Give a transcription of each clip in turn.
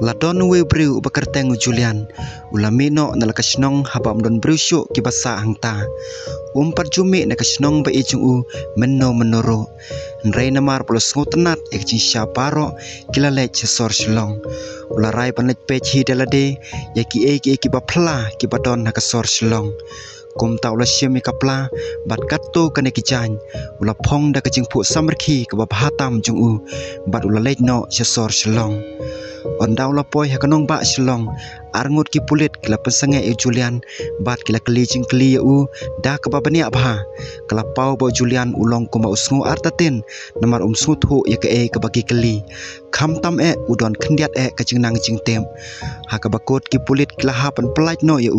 Ladon we briu bakerteng Julian ulamino na lakasnong habam don brusyo kibasa hangta umpat jumi na kasnong ba ijung menno menoro nrai namar pulos ngutenat ekjing syaparo kilale cesor slong ularai panet pechi dalade yaki eki bapla kibadon na kasor slong kum ta ula syemi kapla bat katto kane kijan ula phong da kajing pu samerki ke bahatam jung bat ula lejno cesor slong ondau lapoi hakanong ba silong arngut ki pulit kila pesange Julian bat kila kelijing keli da ke babani abha kala pau bo Julian ulong kuma usngu artatin namar sngut hu ya ke bagi keli kham tam udon khendiat kajing nang jing tem ha ka bakot ki pulit kila hapan pelaj no ya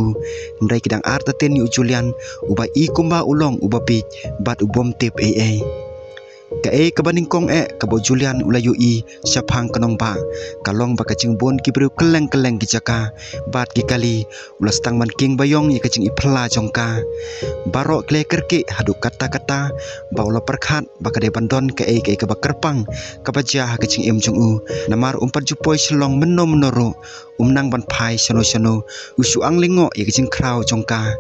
ndai kidang artatin Julian uba I kumba ulong uba pit bat ubom tip kabaning kong kabo Julian ulayu syapang kanong ba kalong ba kacing bon kibru keleng kijaka bat kikali ulas tang man king bayong ya kacing ipla jongka barok kle kerki hadu kata ba ula perkhat ba kade bandon ke bakerpang kabaja kacing em jung namar umpat jupoi selong menno menoro umnang ban pai sono usu anglingo ya kacing kraw jongka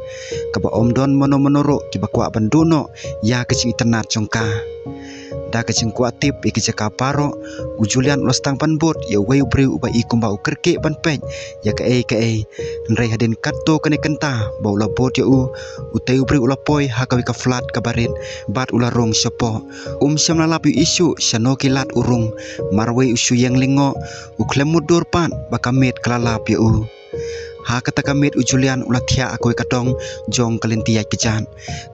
kaba omdon menoro kibakwa bandono ya kacing iternat jongka da kacing kuatip ikijaka paro Julian ulas tang panbot ya wei bri uba ikumba ukerke ban pej ya ke nrai hadin katto kane kenta ba ula bot ya utei bri ula poi hakawi ka flat kabarin bat ula rong syopo syamna lapi isu syano kilat urung marwei usu yang lingo uklem mudur pan bakamet kalalap ya ha kata kamit Julian ulah thia akoi katong jong kalintia kijan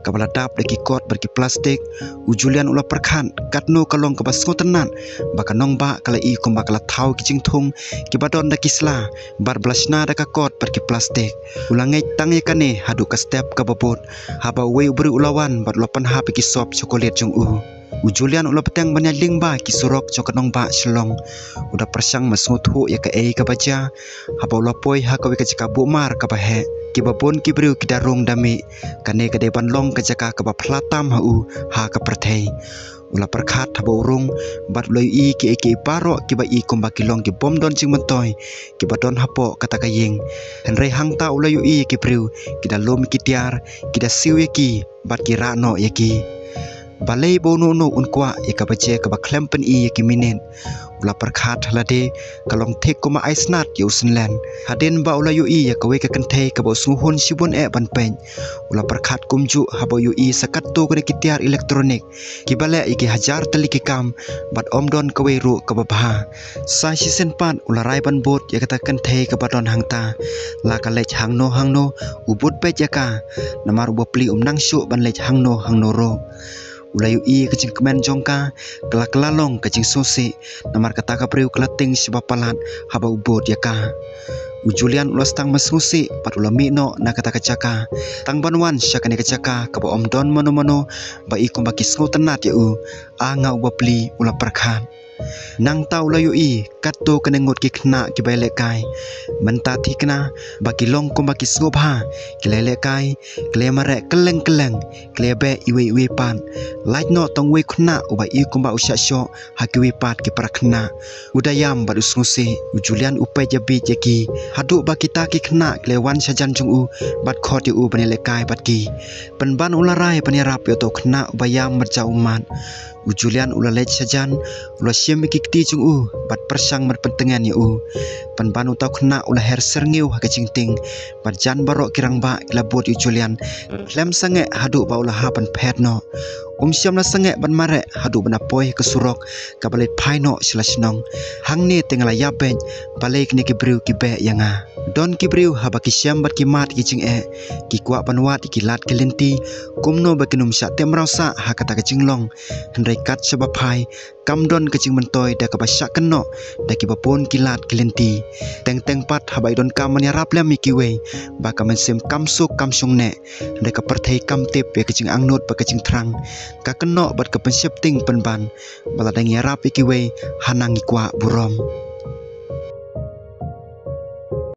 kabala dap deki kot berki plastik Julian ulah perkhan katno kalong kabas ngotenan bakanong ba kala I kumba kala thau kijing thung kibadon daki sla bar blasna daka kot berki plastik ulangai tangi kane hadu ka step kababot haba we ubri ulawan bar lopan ha peki sop chokolet jong Julian ulah petang banyak lingba kisurok cokanong ba selong udah persang masngut hu ya ke kabaja haba ulah poi ha kawe kajaka bumar kabahe kibabon kibriu kidarong dami kane kade banlong kajaka kaba platam ha ka perthei ulah perkhat haba urung bat ulai ki paro kiba kumba kilong ki bomdon jing mentoy kibadon hapo kata kaying henrei hangta ulai kibriu kidalom kitiar kida siu ki bat kirano yaki balai bono unkwa ikabaje kaba klempen yaki minen ula perkhat halade kalong thek kuma aisnat yusenlan haden ba ula ya kawe ka kenthe kaba suhun sibon ban pen ula perkhat kumju habo sakatto kene kitiar elektronik kibale iki hajar teliki kam bat omdon kawe ru kaba bah sa sisen pan ula rai ban bot ya kata kenthe kaba don hangta la ka lech hangno ubut pe jaka namar bopli nang syu ban lech hangno ro ulayu kacing kemen jongka kelalong kacing sosi namar kata kapriu kelating sibapalat haba ubot yaka Julian ulas tang masmusi pat ulami no na kata kacaka tang banwan syakane kacaka kaba omdon mano ba ikum bakis ngotenat ya anga ubapli ula perkhan nang tau layu katto kene ngot ki khna ki baile kai menta thikna baki long kum baki snobha kilele kai klemare keleng klebe iwe pan like no tong we khna uba kum ba usya syo hakiwi pat ki prakhna udayam badu snusi Julian upai jabi jeki hadu baki ta ki khna klewan sajan jung bat khot yu banele kai bat ki penban ularai panirap yo to khna ubayam merja umat Julian ulalej sajan ulah syem kikti jung bat persang merpentengan ya panban utau kena ulah her serngeu hakacing ting barjan barok kirang ba kilabot Julian klem sange hadu ba ulah hapan phetno syam la sange ban mare hadu bana poi kesurok kabalit phaino silasnong hangni tengala yaben balik ni kibriu kibe yanga don kibriu habaki syam bat kimat kicing ki kwa panwat kilat kelenti kumno bakinum sa temrausa hakata kacing hendrai kat sebapai kamdon kacing mentoy da kabasyak keno da kibapon kilat kelenti teng pat habai don kam menyarap lem mikiwe baka mensem kamsuk kamsung ne da kaperthei kamtip ya kacing angnut ba kacing trang ka keno bat ka pensepting penban bala dang yarap ikiwe hanang ikwa burom